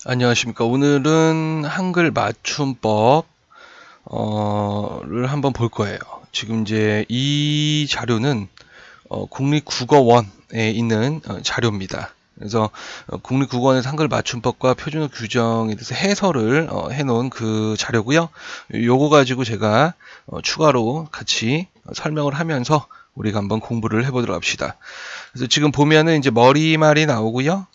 안녕하십니까. 오늘은 한글 맞춤법 를 한번 볼 거예요. 지금 이제 이 자료는 국립국어원에 있는 자료입니다. 그래서 국립국어원에서 한글 맞춤법과 표준어 규정에 대해서 해설을 해놓은 그 자료고요. 요거 가지고 제가 추가로 같이 설명을 하면서 우리가 한번 공부를 해보도록 합시다. 그래서 지금 보면은 이제 머리말이 나오고요.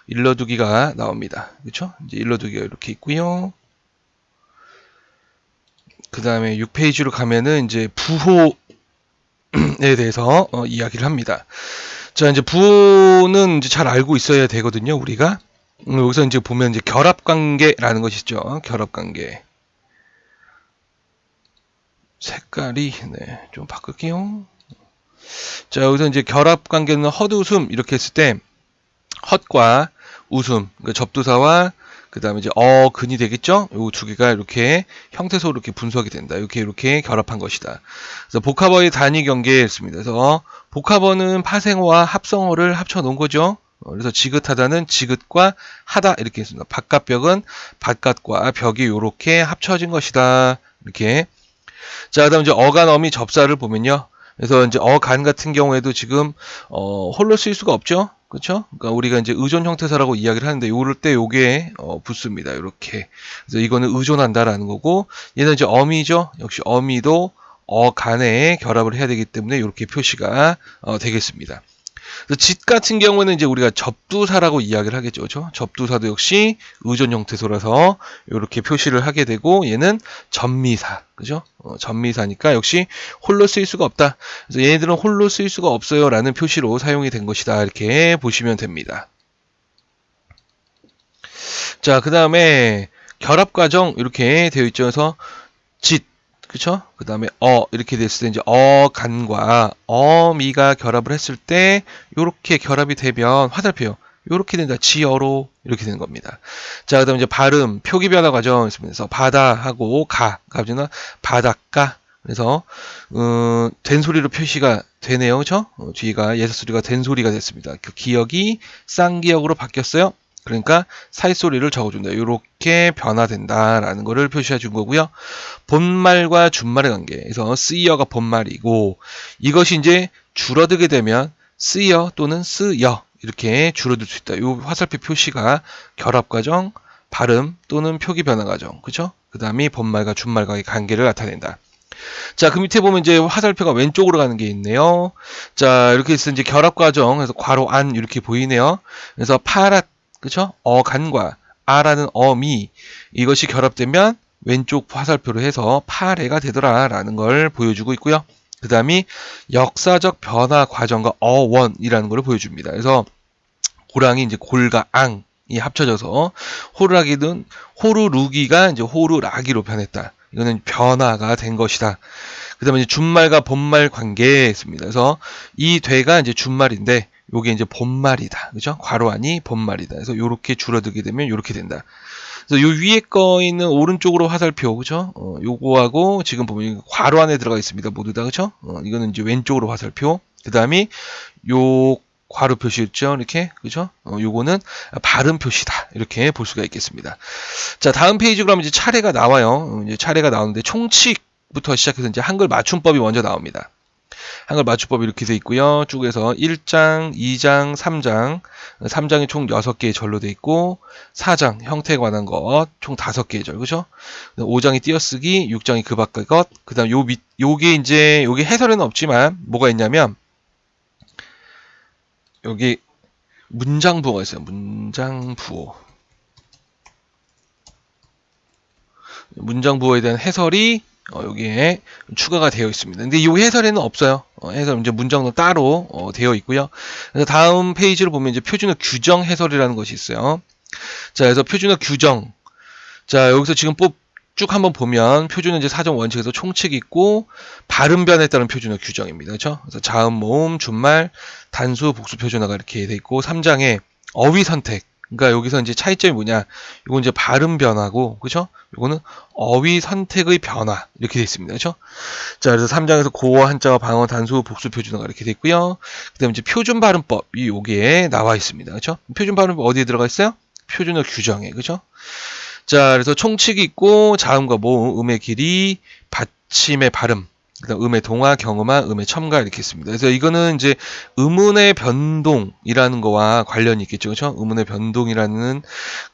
일러두기가 나옵니다. 그렇죠? 이제 일러두기가 이렇게 있고요. 그 다음에 6페이지로 가면은 이제 부호에 대해서 이야기를 합니다. 자, 이제 부호는 이제 잘 알고 있어야 되거든요, 우리가. 여기서 이제 보면 이제 결합관계라는 것이 있죠. 결합관계. 색깔이, 네, 좀 바꿀게요. 자, 여기서 이제 결합관계는 헛웃음 이렇게 했을 때, 헛과 웃음, 그러니까 접두사와 그 다음에 이제 근이 되겠죠? 요 두 개가 이렇게 형태소로 이렇게 분석이 된다. 이렇게 결합한 것이다. 그래서 복합어의 단위 경계였습니다. 그래서 복합어는 파생어와 합성어를 합쳐 놓은 거죠. 그래서 지긋하다는 지긋과 하다 이렇게 했습니다. 바깥벽은 바깥과 벽이 이렇게 합쳐진 것이다. 이렇게. 자, 그다음 이제 어간 어미 접사를 보면요. 그래서 이제 어간 같은 경우에도 지금 홀로 쓰일 수가 없죠. 그렇죠? 그러니까 우리가 이제 의존 형태사라고 이야기를 하는데 요럴 때 요게 붙습니다. 이렇게. 그래서 이거는 의존한다라는 거고 얘는 이제 어미죠. 역시 어미도 어간에 결합을 해야 되기 때문에 이렇게 표시가 되겠습니다. 그래서 짓 같은 경우는 이제 우리가 접두사라고 이야기를 하겠죠. 그렇죠? 접두사도 역시 의존 형태소라서 이렇게 표시를 하게 되고 얘는 전미사. 그죠? 전미사니까 역시 홀로 쓰일 수가 없다. 그래서 얘네들은 홀로 쓰일 수가 없어요라는 표시로 사용이 된 것이다. 이렇게 보시면 됩니다. 자, 그다음에 결합 과정 이렇게 되어 있죠. 그래서 짓 그쵸? 그 다음에 이렇게 됐을 때 이제 간과 미가 결합을 했을 때 요렇게 결합이 되면 화살표요. 요렇게 된다. 지어로 이렇게 되는 겁니다. 자, 그다음에 이제 발음 표기 변화 과정 있습니다. 그래서 바다하고 가지는 바닷가. 그래서 된소리로 표시가 되네요. 그죠? 뒤가 예서소리가 된소리가 됐습니다. 그 기억이 쌍기억으로 바뀌었어요. 그러니까 사이소리를 적어준다. 이렇게 변화된다라는 것을 표시해 준 거고요. 본말과 준말의 관계에서 쓰이어가 본말이고 이것이 이제 줄어들게 되면 쓰이어 또는 쓰여 이렇게 줄어들 수 있다. 이 화살표 표시가 결합과정, 발음 또는 표기 변화 과정, 그죠? 그 다음이 본말과 준말과의 관계를 나타낸다. 자, 그 밑에 보면 이제 화살표가 왼쪽으로 가는 게 있네요. 자, 이렇게 해서 이제 결합 과정, 그래서 괄호 안 이렇게 보이네요. 그래서 파랏, 그쵸? 어간과 아라는 어미 이것이 결합되면 왼쪽 화살표로 해서 파래가 되더라라는 걸 보여주고 있고요. 그 다음이 역사적 변화 과정과 어원이라는 걸 보여줍니다. 그래서 고랑이 이제 골과 앙이 합쳐져서 호루라기는 호루루기가 이제 호루라기로 변했다. 이거는 변화가 된 것이다. 그 다음에 이제 준말과 본말 관계였습니다. 그래서 이 되가 이제 준말인데 요게 이제 본말이다. 그죠? 괄호 안이 본말이다. 그래서 요렇게 줄어들게 되면 요렇게 된다. 그래서 요 위에 거 있는 오른쪽으로 화살표, 그죠? 요거하고 지금 보면 괄호 안에 들어가 있습니다. 모두 다, 그죠? 이거는 이제 왼쪽으로 화살표. 그 다음이 요 괄호 표시였죠? 이렇게, 그죠? 요거는 발음 표시다. 이렇게 볼 수가 있겠습니다. 자, 다음 페이지 그러면 이제 차례가 나와요. 이제 차례가 나오는데 총칙부터 시작해서 이제 한글 맞춤법이 먼저 나옵니다. 한글 맞춤법이 이렇게 돼 있고요. 쭉 해서 1장, 2장, 3장. 3장이 총 6개의 절로 돼 있고 4장 형태에 관한 것 총 5개의 절. 그죠? 5장이 띄어쓰기, 6장이 그 밖의 것. 그다음 요게 이제 요게 해설에는 없지만 뭐가 있냐면 여기 문장 부호가 있어요. 문장 부호. 문장 부호에 대한 해설이 여기에 추가가 되어 있습니다. 근데 이 해설에는 없어요. 해설 이제 문장도 따로 되어 있고요. 그래서 다음 페이지를 보면 이제 표준어 규정 해설이라는 것이 있어요. 자, 그래서 표준어 규정. 자, 여기서 지금 쭉 한번 보면 표준어 이제 사전 원칙에서 총칙이 있고 발음 변에 따른 표준어 규정입니다. 그렇죠? 그래서 자음, 모음, 준말, 단수, 복수 표준어가 이렇게 돼 있고 3장에 어휘 선택. 그러니까 여기서 이제 차이점이 뭐냐? 이건 이제 발음 변화고, 그렇죠? 이거는 어휘 선택의 변화 이렇게 돼 있습니다. 그렇죠? 자, 그래서 3장에서 고어, 한자어, 방어, 단수, 복수 표준어가 이렇게 돼 있고요. 그다음에 이제 표준 발음법이 여기에 나와 있습니다. 그렇죠? 표준 발음법 어디에 들어가 있어요? 표준어 규정에, 그죠? 자, 그래서 총칙이 있고 자음과 모음, 음의 길이, 받침의 발음, 그다음 음의 동화, 경음화, 음의 첨가 이렇게 있습니다. 그래서 이거는 이제 음운의 변동이라는 거와 관련이 있겠죠, 그렇죠? 음운의 변동이라는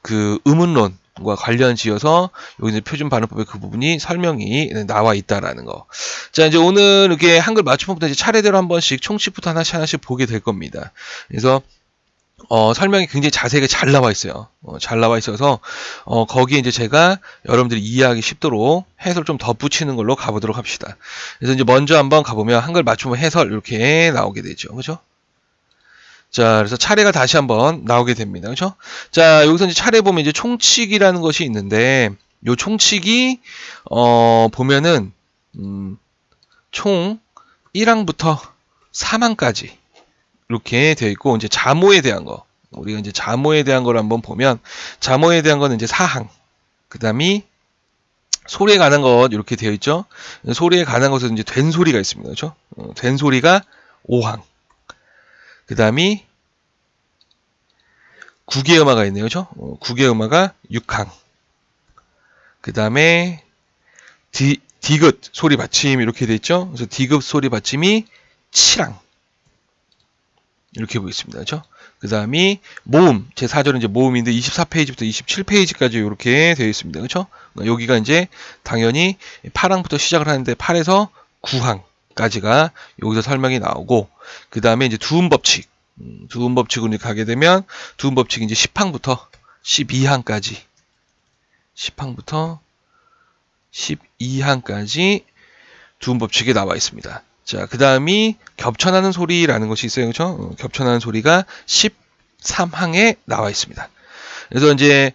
그 음운론과 관련 지어서 여기 이제 표준 발음법의 그 부분이 설명이 나와 있다라는 거. 자, 이제 오늘 이렇게 한글 맞춤법부터 이제 차례대로 한 번씩 총칙부터 하나씩 하나씩 보게 될 겁니다. 그래서 설명이 굉장히 자세하게 잘 나와 있어요. 잘 나와 있어서 거기에 이제 제가 여러분들이 이해하기 쉽도록 해설 좀 덧붙이는 걸로 가보도록 합시다. 그래서 이제 먼저 한번 가보면 한글 맞춤법 해설 이렇게 나오게 되죠. 그죠? 자, 그래서 차례가 다시 한번 나오게 됩니다. 그죠? 자, 여기서 이제 차례 보면 이제 총칙이라는 것이 있는데, 요 총칙이, 보면은, 총 1항부터 3항까지 이렇게 되어 있고, 이제 자모에 대한 거. 우리가 이제 자모에 대한 걸 한번 보면, 자모에 대한 거는 이제 4항. 그 다음이 소리에 관한 것 이렇게 되어 있죠. 소리에 관한 것은 이제 된 소리가 있습니다. 그죠? 된 소리가 5항. 그 다음이 구개음화가 있네요. 그죠? 구개음화가 6항. 그 다음에 디귿 소리 받침 이렇게 돼 있죠. 그래서 디귿 소리 받침이 7항. 이렇게 보겠습니다. 그죠? 그 다음이 모음, 제 4절은 이제 모음인데 24페이지부터 27페이지까지 이렇게 되어 있습니다. 그죠? 여기가 이제 당연히 8항부터 시작을 하는데 8에서 9항까지가 여기서 설명이 나오고, 그 다음에 이제 두음 법칙. 두음 법칙으로 가게 되면 두음 법칙이 이제 10항부터 12항까지 10항부터 12항까지 두음 법칙에 나와 있습니다. 자, 그 다음이 겹쳐나는 소리라는 것이 있어요. 그렇죠? 겹쳐나는 소리가 13항에 나와 있습니다. 그래서 이제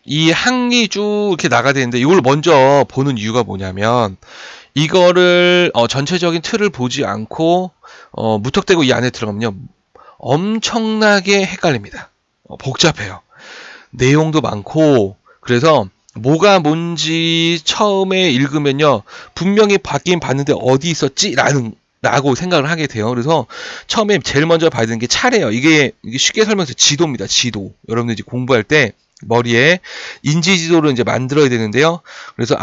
이 항이 쭉 이렇게 나가야 되는데 이걸 먼저 보는 이유가 뭐냐면 이거를 전체적인 틀을 보지 않고 무턱대고 이 안에 들어가면요 엄청나게 헷갈립니다. 복잡해요. 내용도 많고 그래서 뭐가 뭔지 처음에 읽으면요 분명히 받긴 봤는데 어디 있었지? 라고 생각을 하게 돼요. 그래서 처음에 제일 먼저 봐야 되는 게 차례예요. 이게 쉽게 설명해서 지도입니다. 지도. 여러분들 이제 공부할 때 머리에 인지지도를 이제 만들어야 되는데요. 그래서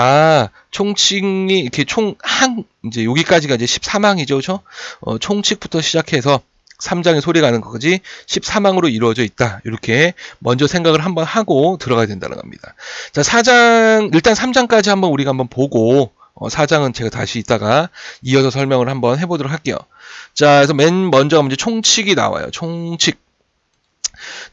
총칙이 이렇게 총항 이제 여기까지가 이제 13항이죠. 그렇죠? 총칙부터 시작해서 3장의 소리 가는 것까지 13항으로 이루어져 있다. 이렇게 먼저 생각을 한번 하고 들어가야 된다는 겁니다. 자, 4장 일단 3장까지 한번 우리가 한번 보고 4장은 제가 다시 이따가 이어서 설명을 한번 해보도록 할게요. 자, 그래서 맨 먼저 이제 총칙이 나와요. 총칙.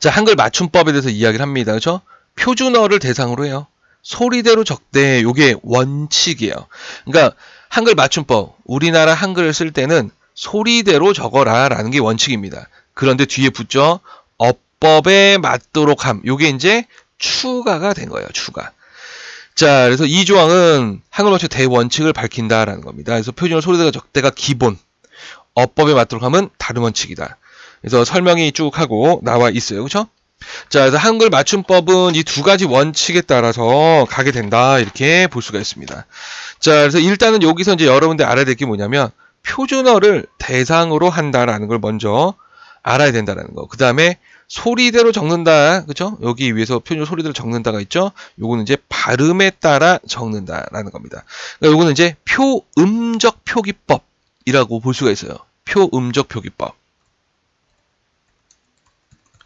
자, 한글 맞춤법에 대해서 이야기를 합니다. 그렇죠? 표준어를 대상으로 해요. 소리대로 적대. 요게 원칙이에요. 그러니까 한글 맞춤법. 우리나라 한글을 쓸 때는 소리대로 적어라 라는 게 원칙입니다. 그런데 뒤에 붙죠. 어법에 맞도록 함. 요게 이제 추가가 된 거예요. 추가. 자, 그래서 이 조항은 한글 맞춤 대원칙을 밝힌다라는 겁니다. 그래서 표준어 소리대로 적대가 기본. 어법에 맞도록 함은 다른 원칙이다. 그래서 설명이 쭉 하고 나와 있어요. 그렇죠? 자, 그래서 한글 맞춤법은 이 두 가지 원칙에 따라서 가게 된다. 이렇게 볼 수가 있습니다. 자, 그래서 일단은 여기서 이제 여러분들 알아야 될 게 뭐냐면 표준어를 대상으로 한다라는 걸 먼저 알아야 된다라는 거. 그 다음에 소리대로 적는다. 그죠? 여기 위에서 표준어 소리대로 적는다가 있죠? 요거는 이제 발음에 따라 적는다라는 겁니다. 그러니까 요거는 이제 표음적 표기법이라고 볼 수가 있어요. 표음적 표기법.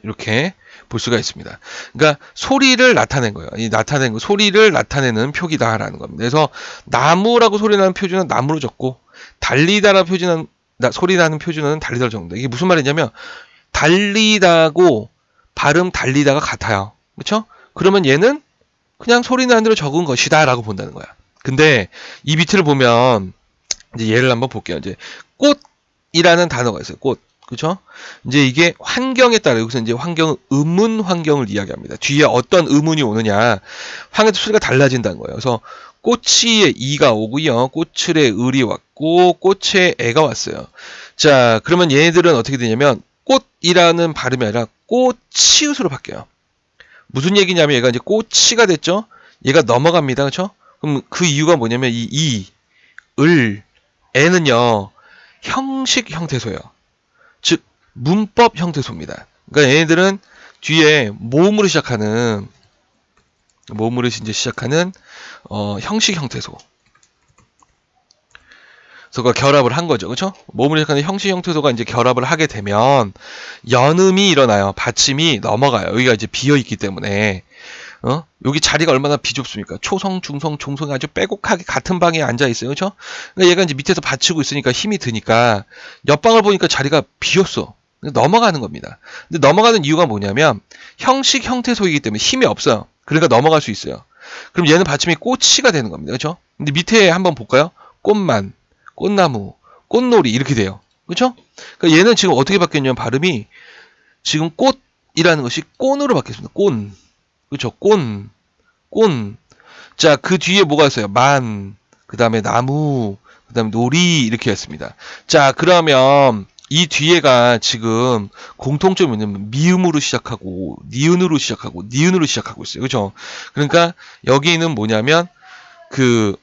이렇게 볼 수가 있습니다. 그러니까 소리를 나타낸 거예요. 이 나타낸 거, 소리를 나타내는 표기다라는 겁니다. 그래서 나무라고 소리 나는 표준은 나무로 적고 달리다라 표준은 소리 나는 표준어는 달리다로 적는다. 이게 무슨 말이냐면 달리다고 발음 달리다가 같아요. 그렇죠? 그러면 얘는 그냥 소리 나는 대로 적은 것이다라고 본다는 거야. 근데 이 비트를 보면 이제 예를 한번 볼게요. 이제 꽃이라는 단어가 있어요. 꽃. 그죠? 이제 이게 환경에 따라 여기서 이제 환경은 음운 환경을 이야기합니다. 뒤에 어떤 음운이 오느냐, 환경에 소리가 달라진다는 거예요. 그래서 꼬치에 이가 오고요, 꼬칠에 을이 왔고, 꼬치에 애가 왔어요. 자, 그러면 얘네들은 어떻게 되냐면 꽃이라는 발음이 아니라 꼬치읓으로 바뀌어요. 무슨 얘기냐면 얘가 이제 꼬치가 됐죠. 얘가 넘어갑니다. 그렇죠? 그럼 그 이유가 뭐냐면 이 을, 애는요 형식 형태소예요. 즉 문법 형태소입니다. 그러니까 얘네들은 뒤에 모음으로 시작하는 이제 시작하는 형식 형태소. 그래서 결합을 한 거죠. 그렇죠? 모음으로 시작하는 형식 형태소가 이제 결합을 하게 되면 연음이 일어나요. 받침이 넘어가요. 여기가 이제 비어 있기 때문에 여기 자리가 얼마나 비좁습니까? 초성, 중성, 종성이 아주 빼곡하게 같은 방에 앉아 있어요. 그렇죠? 그러니까 얘가 이제 밑에서 받치고 있으니까 힘이 드니까 옆방을 보니까 자리가 비었어. 넘어가는 겁니다. 근데 넘어가는 이유가 뭐냐면 형식 형태소이기 때문에 힘이 없어요. 그러니까 넘어갈 수 있어요. 그럼 얘는 받침이 꼬치가 되는 겁니다. 그렇죠? 근데 밑에 한번 볼까요? 꽃만, 꽃나무, 꽃놀이 이렇게 돼요. 그렇죠? 그러니까 얘는 지금 어떻게 바뀌었냐면 발음이 지금 꽃이라는 것이 꼰으로 바뀌었습니다. 꼰. 그렇죠? 꼰. 자, 그 뒤에 뭐가 있어요? 만, 그 다음에 나무, 그 다음에 놀이 이렇게 했습니다. 자, 그러면 이 뒤에가 지금 공통점이 뭐냐면 미음으로 시작하고 니은으로 시작하고 니은으로 시작하고 있어요. 그렇죠? 그러니까 여기는 뭐냐면 그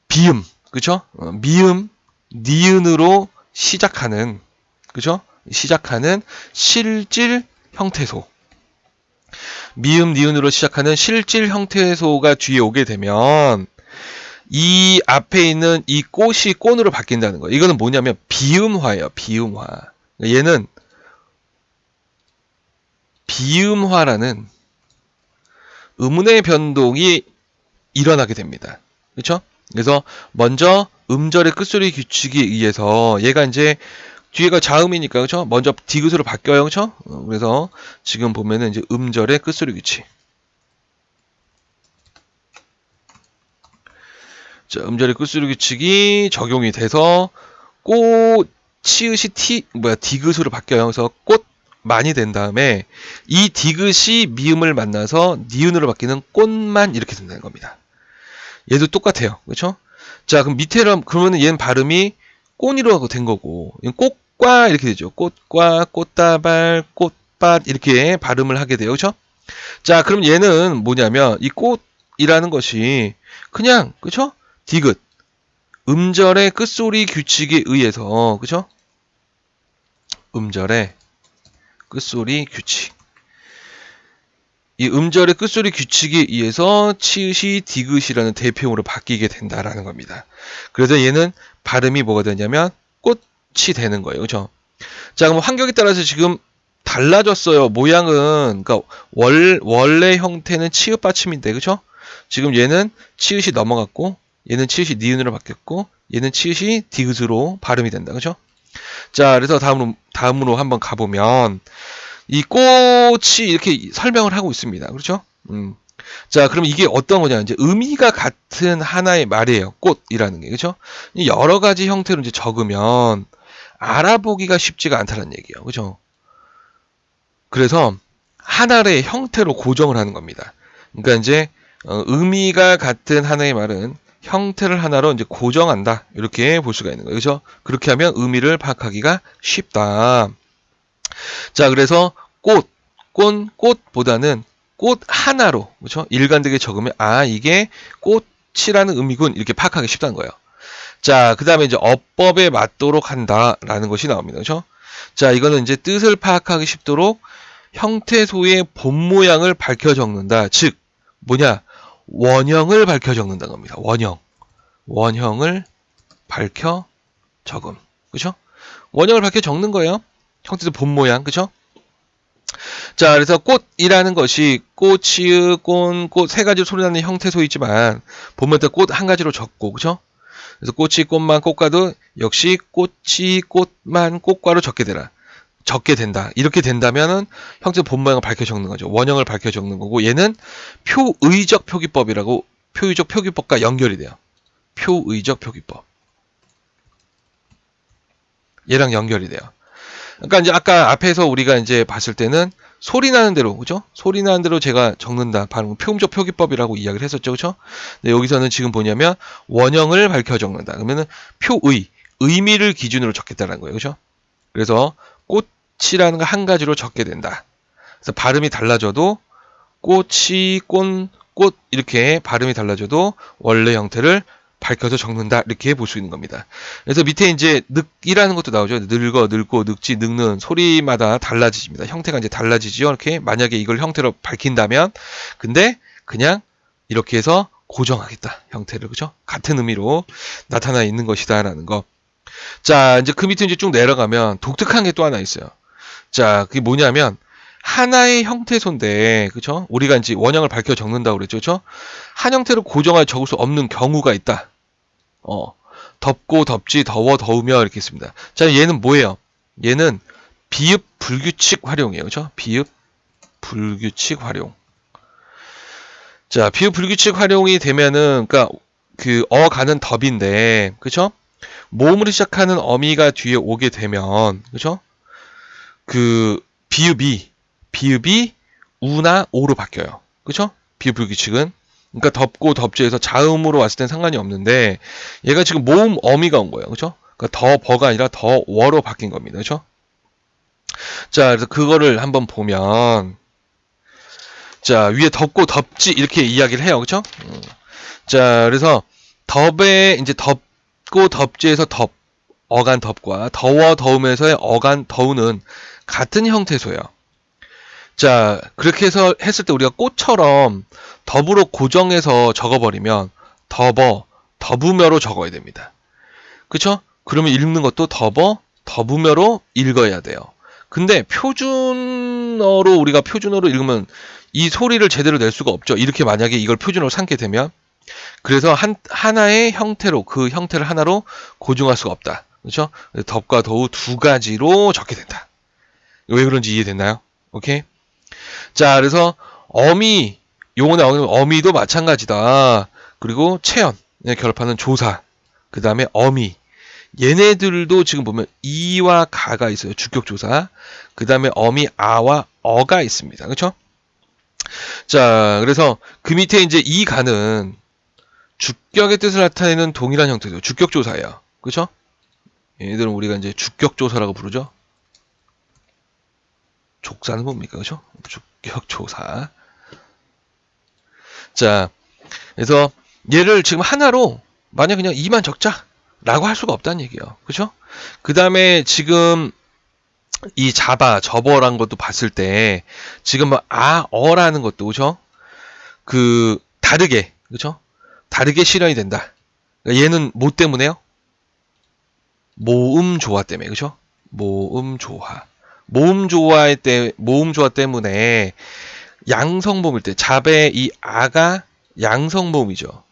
비음, 그렇죠? 미음, 니은으로 시작하는, 그렇죠? 시작하는 실질 형태소. 미음, 니은으로 시작하는 실질 형태소가 뒤에 오게 되면 이 앞에 있는 이 꽃이 꼰으로 바뀐다는 거예요. 이거는 뭐냐면 비음화예요. 비음화. 얘는 비음화라는 음운의 변동이 일어나게 됩니다. 그렇죠? 그래서 먼저 음절의 끝소리 규칙에 의해서 얘가 이제 뒤에가 자음이니까 그렇죠? 먼저 디귿으로 바뀌어요. 그렇죠? 그래서 지금 보면은 이제 음절의 끝소리 규칙. 자, 음절의 끝소리 규칙이 적용이 돼서 꽃 치읓이 디귿으로 바뀌어요. 그래서 꽃만이 된 다음에 이 디귿이 미음을 만나서 니은으로 바뀌는 꽃만 이렇게 된다는 겁니다. 얘도 똑같아요. 그렇죠? 자, 그럼 밑에로 그러면은 얘는 발음이 꽃이로 된 거고 꽃과 이렇게 되죠. 꽃과 꽃다발, 꽃밭 이렇게 발음을 하게 돼요. 그렇죠? 자, 그럼 얘는 뭐냐면 이 꽃이라는 것이 그냥 그렇죠? 디귿 음절의 끝소리 규칙에 의해서 그렇죠? 음절의 끝소리 규칙. 이 음절의 끝소리 규칙에 의해서 치읓이 디귿이라는 대표음으로 바뀌게 된다라는 겁니다. 그래서 얘는 발음이 뭐가 되냐면 꽃이 되는 거예요. 그렇죠? 자, 그럼 환경에 따라서 지금 달라졌어요. 모양은 그러니까 원래 형태는 치읓 받침인데 그렇죠? 지금 얘는 치읓이 넘어갔고 얘는 치읓이 니은으로 바뀌었고 얘는 치읓이 디귿으로 발음이 된다. 그렇죠? 자, 그래서 다음으로 한번 가보면 이 꽃이 이렇게 설명을 하고 있습니다. 그렇죠? 자, 그럼 이게 어떤 거냐? 이제 의미가 같은 하나의 말이에요. 꽃이라는 게. 그렇죠? 여러 가지 형태로 이제 적으면 알아보기가 쉽지가 않다는 얘기예요. 그렇죠? 그래서 하나의 형태로 고정을 하는 겁니다. 그러니까 이제 의미가 같은 하나의 말은 형태를 하나로 이제 고정한다. 이렇게 볼 수가 있는 거예요. 그렇죠? 그렇게 하면 의미를 파악하기가 쉽다. 자, 그래서 꽃보다는 꽃 하나로, 그렇죠? 일관되게 적으면, 이게 꽃이라는 의미군, 이렇게 파악하기 쉽다는 거예요. 자, 그 다음에 이제 어법에 맞도록 한다라는 것이 나옵니다. 그렇죠? 자, 이거는 이제 뜻을 파악하기 쉽도록 형태소의 본 모양을 밝혀 적는다. 즉, 뭐냐? 원형을 밝혀 적는다는 겁니다. 원형을 밝혀 적음. 그렇죠? 원형을 밝혀 적는 거예요. 형태소 본 모양, 그렇죠? 자, 그래서 꽃이라는 것이 꽃이읒, 꽃 세 가지로 소리나는 형태소이지만 보면 또 꽃 한 가지로 적고, 그렇죠? 그래서 꽃이 꽃만 꽃과도 역시 꽃이 꽃만 꽃과로 적게 된다. 이렇게 된다면은 형태 본 모양을 밝혀 적는 거죠. 원형을 밝혀 적는 거고 얘는 표의적 표기법이라고 표의적 표기법과 연결이 돼요. 표의적 표기법. 얘랑 연결이 돼요. 그러니까 이제 아까 앞에서 우리가 이제 봤을 때는 소리 나는 대로, 그죠? 소리 나는 대로 제가 적는다. 발음 표음적 표기법이라고 이야기를 했었죠, 그죠? 근데 여기서는 지금 뭐냐면 원형을 밝혀 적는다. 그러면은 의미를 기준으로 적겠다는 거예요, 그죠? 그래서 꽃이라는 거 한 가지로 적게 된다. 그래서 발음이 달라져도 꽃이 꽃 이렇게 발음이 달라져도 원래 형태를 밝혀서 적는다. 이렇게 볼 수 있는 겁니다. 그래서 밑에 이제 늙이라는 것도 나오죠. 늙어, 늙고, 늙지, 늙는 소리마다 달라집니다. 형태가 이제 달라지죠. 이렇게 만약에 이걸 형태로 밝힌다면, 근데 그냥 이렇게 해서 고정하겠다. 형태를, 그죠? 같은 의미로 나타나 있는 것이다라는 거. 자, 이제 그 밑에 이제 쭉 내려가면 독특한 게 또 하나 있어요. 자, 그게 뭐냐면 하나의 형태소인데, 그쵸? 우리가 이제 원형을 밝혀 적는다고 그랬죠, 그쵸? 한 형태를 고정하여 적을 수 없는 경우가 있다. 덥고, 덥지, 더워, 더우며 이렇게 있습니다. 자, 얘는 뭐예요? 얘는 비읍 불규칙 활용이에요, 그쵸? 비읍 불규칙 활용. 자, 비읍 불규칙 활용이 되면은, 그러니까 그 어가는 덥인데, 그쵸? 모음으로 시작하는 어미가 뒤에 오게 되면, 그쵸? 그 비읍이 우나 오로 바뀌어요. 그쵸? 비읍 불규칙은. 그러니까 덥고 덥지에서 자음으로 왔을 땐 상관이 없는데 얘가 지금 모음 어미가 온 거예요. 그쵸? 그러니까 더 버가 아니라 더 워로 바뀐 겁니다. 그쵸? 자, 그래서 그거를 한번 보면 자, 위에 덥고 덥지 이렇게 이야기를 해요. 그쵸? 자, 그래서 덥에 이제 덥고 덥지에서 어간 덥과 더워 더우면서의 어간 더우는 같은 형태소예요. 자, 그렇게 해서 했을 때 우리가 꽃처럼 덥으로 고정해서 적어버리면 더부며로 적어야 됩니다. 그쵸? 그러면 읽는 것도 더부며로 읽어야 돼요. 근데 표준어로 우리가 표준어로 읽으면 이 소리를 제대로 낼 수가 없죠. 이렇게 만약에 이걸 표준어로 삼게 되면 그래서 하나의 형태로 그 형태를 하나로 고정할 수가 없다. 그렇죠? 덥과 더우 두 가지로 적게 된다. 왜 그런지 이해됐나요? 오케이? 자, 그래서 어미, 용어 나오는 어미도 마찬가지다. 그리고 체연, 결합하는 조사, 그 다음에 어미. 얘네들도 지금 보면 이와 가가 있어요. 주격조사. 그 다음에 어미, 아와 어가 있습니다. 그렇죠? 자, 그래서 그 밑에 이제 이 가는 주격의 뜻을 나타내는 동일한 형태죠. 주격조사예요. 그렇죠? 얘네들은 우리가 이제 주격조사라고 부르죠. 족사는 뭡니까? 그죠? 주격조사. 자, 그래서 얘를 지금 하나로 만약 그냥 2만 적자 라고 할 수가 없다는 얘기예요. 그죠? 그 다음에 지금 이 접어란 것도 봤을 때 지금 뭐 어라는 것도 그죠? 그 다르게 그죠? 다르게 실현이 된다. 그러니까 얘는 뭐 때문에요? 모음 조화 때문에 그죠? 모음 조화. 모음 조화 때문에 양성모음일 때 잡의 이 아가 양성모음이죠.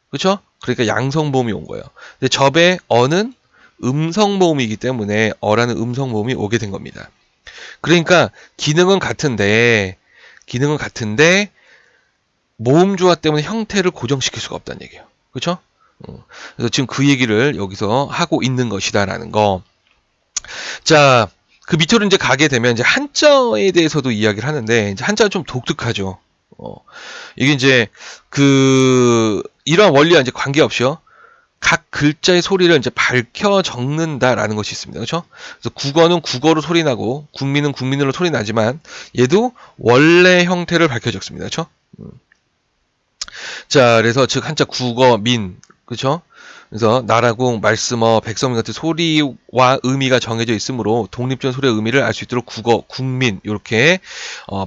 그렇죠? 그러니까 양성모음이 온 거예요. 근데 접의 어는 음성모음이기 때문에 어라는 음성모음이 오게 된 겁니다. 그러니까 기능은 같은데 모음 조화 때문에 형태를 고정시킬 수가 없다는 얘기예요. 그렇죠? 그래서 지금 그 얘기를 여기서 하고 있는 것이다라는 거. 자, 그 밑으로 이제 가게 되면 이제 한자에 대해서도 이야기를 하는데 이제 한자는 좀 독특하죠. 이게 이제 이러한 원리와 이제 관계없이요. 각 글자의 소리를 이제 밝혀 적는다라는 것이 있습니다. 그렇죠? 그래서 국어는 국어로 소리 나고 국민은 국민으로 소리 나지만 얘도 원래 형태를 밝혀 적습니다. 그렇죠? 자, 그래서 즉 한자 국어 민 그렇죠? 그래서 나라궁, 말씀어, 백성민 같은 소리와 의미가 정해져 있으므로 독립적인 소리의 의미를 알 수 있도록 국어, 국민 이렇게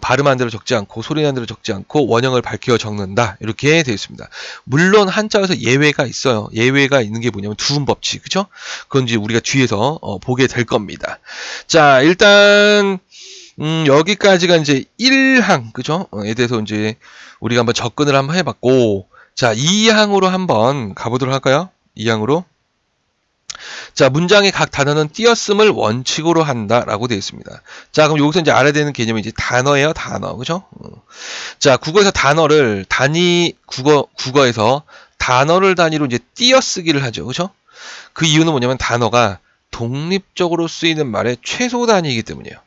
발음한 대로 적지 않고 소리난 대로 적지 않고 원형을 밝혀 적는다 이렇게 되어 있습니다. 물론 한자에서 예외가 있어요. 예외가 있는 게 뭐냐면 두음 법칙, 그렇죠? 그건 이제 우리가 뒤에서 보게 될 겁니다. 자, 일단 여기까지가 이제 1항, 그죠? 에 대해서 이제 우리가 한번 접근을 한번 해봤고, 자, 2항으로 한번 가보도록 할까요? 2항으로. 자, 문장의 각 단어는 띄었음을 원칙으로 한다라고 되어 있습니다. 자, 그럼 여기서 이제 알아야 되는 개념이 이제 단어예요, 단어. 그죠? 자, 국어에서 국어에서 단어를 단위로 이제 띄어쓰기를 하죠. 그죠? 그 이유는 뭐냐면 단어가 독립적으로 쓰이는 말의 최소 단위이기 때문이에요.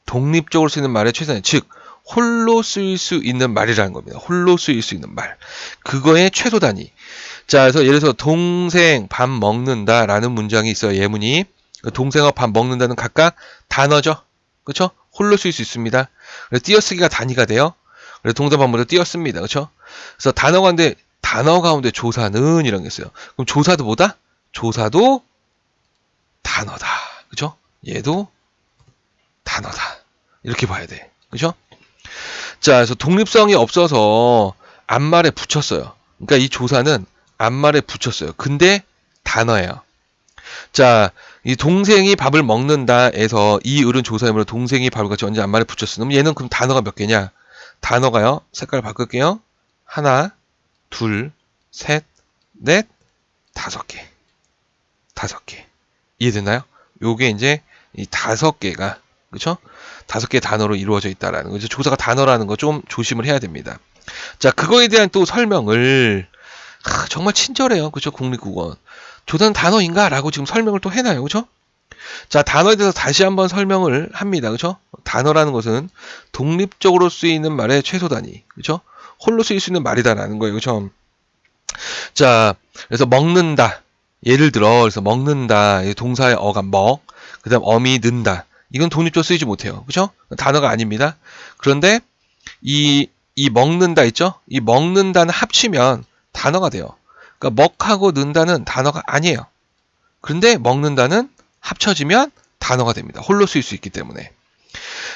독립적으로 쓰이는 말의 최소 단위. 즉, 홀로 쓰일 수 있는 말이라는 겁니다. 홀로 쓰일 수 있는 말. 그거의 최소 단위. 자, 그래서 예를 들어서 동생 밥 먹는다 라는 문장이 있어요. 예문이. 동생과 밥 먹는다는 각각 단어죠. 그렇죠? 홀로 쓰일 수 있습니다. 그래서 띄어쓰기가 단위가 돼요. 그래서 동사 반문으로 띄었습니다. 그렇죠? 그래서 단어가 근데 단어 가운데 조사는 이런 게 있어요. 그럼 조사도 뭐다? 조사도 단어다. 그죠? 얘도 단어다. 이렇게 봐야 돼. 그죠? 자, 그래서 독립성이 없어서 앞말에 붙였어요. 그러니까 이 조사는 앞말에 붙였어요. 근데 단어예요. 자, 이 동생이 밥을 먹는다에서 이 을은 조사이므로 동생이 밥을 같이 언제 앞말에 붙였어. 그럼 얘는 그럼 단어가 몇 개냐? 단어가요. 색깔 바꿀게요. 하나, 둘, 셋, 넷, 5개. 5개. 이해됐나요? 요게 이제 이 5개가, 그쵸? 5개의 단어로 이루어져 있다라는 거죠. 조사가 단어라는 거 좀 조심을 해야 됩니다. 자, 그거에 대한 또 설명을, 정말 친절해요. 그쵸? 국립국어원. 조사는 단어인가? 라고 지금 설명을 또 해놔요. 그쵸? 자, 단어에 대해서 다시 한번 설명을 합니다. 그쵸? 단어라는 것은 독립적으로 쓰이는 말의 최소 단위. 그쵸? 홀로 쓰일 수 있는 말이다라는 거예요. 그쵸? 자, 그래서 먹는다. 예를 들어, 그래서 먹는다. 동사의 어가 먹. 그 다음 어미 는다. 이건 독립적으로 쓰이지 못해요. 그쵸? 단어가 아닙니다. 그런데 이 먹는다 있죠? 이 먹는다는 합치면 단어가 돼요. 그러니까 먹하고 는다는 단어가 아니에요. 그런데 먹는다는 합쳐지면 단어가 됩니다. 홀로 쓰일 수 있기 때문에.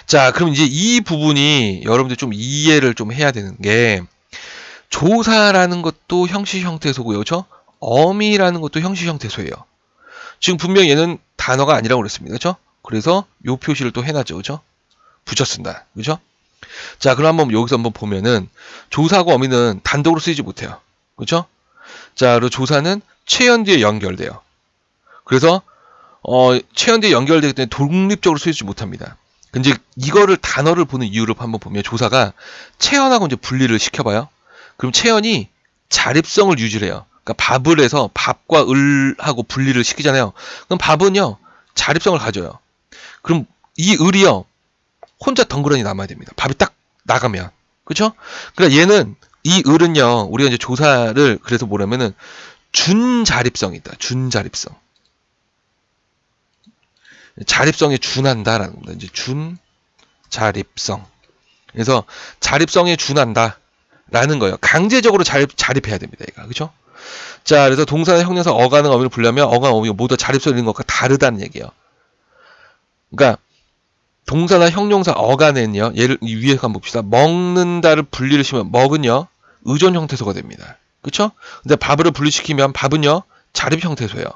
자, 그럼 이제 이 부분이 여러분들 좀 이해를 좀 해야 되는 게 조사라는 것도 형식 형태소고요. 그렇죠? 어미라는 것도 형식 형태소예요. 지금 분명 얘는 단어가 아니라고 그랬습니다. 그렇죠? 그래서 요 표시를 또 해놨죠. 그렇죠? 붙였습니다. 그렇죠? 자, 그럼 한번 여기서 한번 보면은 조사하고 어미는 단독으로 쓰이지 못해요. 그렇죠? 자, 그리고 조사는 체연뒤에 연결돼요. 그래서 체연뒤에 연결되기 때문에 독립적으로 쓰이지 못합니다. 근데 이거를 단어를 보는 이유를 한번 보면 조사가 체연하고 이제 분리를 시켜봐요. 그럼 체연이 자립성을 유지해요. 그러니까 밥을 해서 밥과 을하고 분리를 시키잖아요. 그럼 밥은요 자립성을 가져요. 그럼 이 을이요 혼자 덩그러니 남아야 됩니다. 밥이 딱 나가면. 그렇죠? 그러니까 얘는 이 을은요 우리가 이제 조사를 그래서 뭐냐면은 준자립성이 있다. 준자립성. 자립성에 준한다라는 겁니다. 이제 준자립성. 그래서 자립성에 준한다라는 거예요. 강제적으로 자립해야 됩니다. 얘가. 그렇죠? 자, 그래서 동사나 형용사 어가능 어미를 불려면 어가능 어미가 모두 자립성이 있는 것과 다르다는 얘기예요. 그러니까 동사나 형용사 어간에는요. 예를 위에서 한번 봅시다. 먹는다를 분리를 시키면 먹은요. 의존 형태소가 됩니다. 그렇죠? 근데 밥을 분리시키면 밥은요. 자립 형태소예요.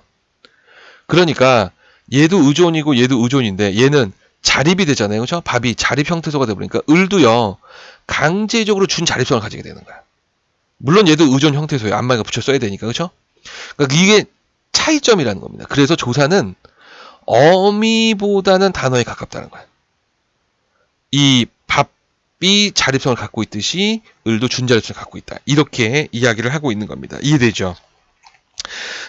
그러니까 얘도 의존이고 얘도 의존인데 얘는 자립이 되잖아요. 그렇죠? 밥이 자립 형태소가 되버리니까 을도요. 강제적으로 준 자립성을 가지게 되는 거야. 물론 얘도 의존 형태소예요. 앞말과 붙여 써야 되니까. 그렇죠? 그러니까 이게 차이점이라는 겁니다. 그래서 조사는 어미보다는 단어에 가깝다는 거야. 이 밥이 자립성을 갖고 있듯이 을도 준자립성을 갖고 있다. 이렇게 이야기를 하고 있는 겁니다. 이해되죠?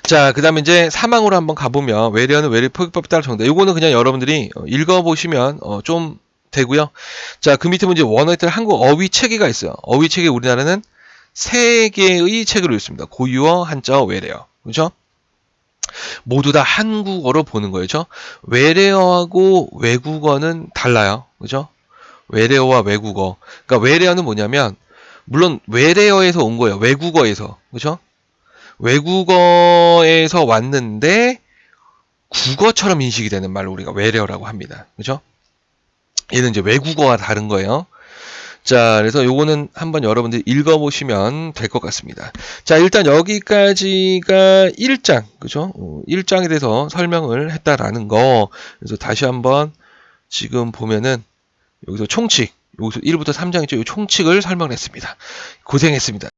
자, 그 다음에 이제 사망으로 한번 가보면 외래어는 외래 표기법에 따라 정답. 요거는 그냥 여러분들이 읽어보시면 좀 되고요. 자, 그 밑에 문제 원어에 따라 한국 어휘 체계가 있어요. 어휘 체계 우리나라는 3개의 체계로 있습니다. 고유어, 한자어, 외래어. 그렇죠? 모두 다 한국어로 보는 거죠. 외래어하고 외국어는 달라요. 그죠? 외래어와 외국어. 그러니까 외래어는 뭐냐면 물론 외래어에서 온 거예요. 외국어에서. 그죠? 외국어에서 왔는데 국어처럼 인식이 되는 말을 우리가 외래어라고 합니다. 그죠? 얘는 이제 외국어와 다른 거예요. 자, 그래서 요거는 한번 여러분들 읽어보시면 될 것 같습니다. 자, 일단 여기까지가 1장, 그죠? 1장에 대해서 설명을 했다라는 거. 그래서 다시 한번 지금 보면은 여기서 총칙, 여기서 1부터 3장 있죠? 이 총칙을 설명했습니다. 고생했습니다.